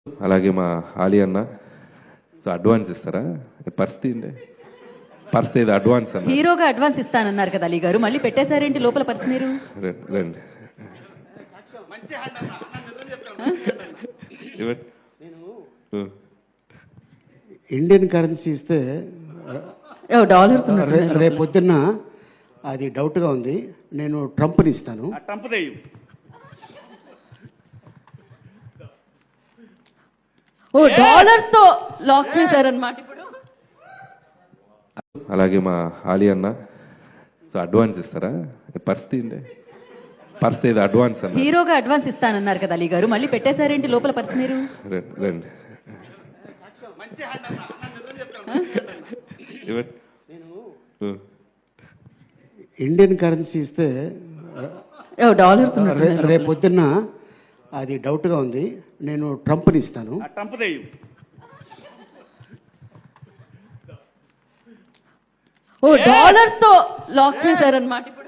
అలాగే మా ఆలి అన్న సో అడ్వాన్స్ ఇస్తారా పరిస్థితి పర్స్ ఏదో అడ్వాన్స్ అన్న హీరోగా అడ్వాన్స్ ఇస్తానన్నారు కదా అలీ గారు, మళ్ళీ పెట్టేశారేంటి లోపల పర్స్ మీరు? రండి ఇండియన్ కరెన్సీ ఇస్తే డాలర్స్ రేపు పొద్దున్న అది డౌట్గా ఉంది. నేను ట్రంప్ని ఇస్తాను. ఓ డాలర్స్ తో లాక్ చేశారన్నమాట ఇప్పుడు. అలాగే మా ఆలి అన్న సో అడ్వాన్స్ ఇస్తారా పరిస్థితి పర్స్ ఏదో అడ్వాన్స్ అన్న హీరోగా అడ్వాన్స్ ఇస్తానన్నారు కదా అలీ గారు, మళ్ళీ పెట్టేశారేంటి లోపల పర్స్ మీరు? రండి ఇండియన్ కరెన్సీ ఇస్తే డాలర్స్ రేపు పొద్దున్న అది డౌట్గా ఉంది. నేను ట్రంప్ని ఇస్తాను. ఓ డాలర్స్ తో లాక్ చేశారన్నమాట ఇప్పుడు.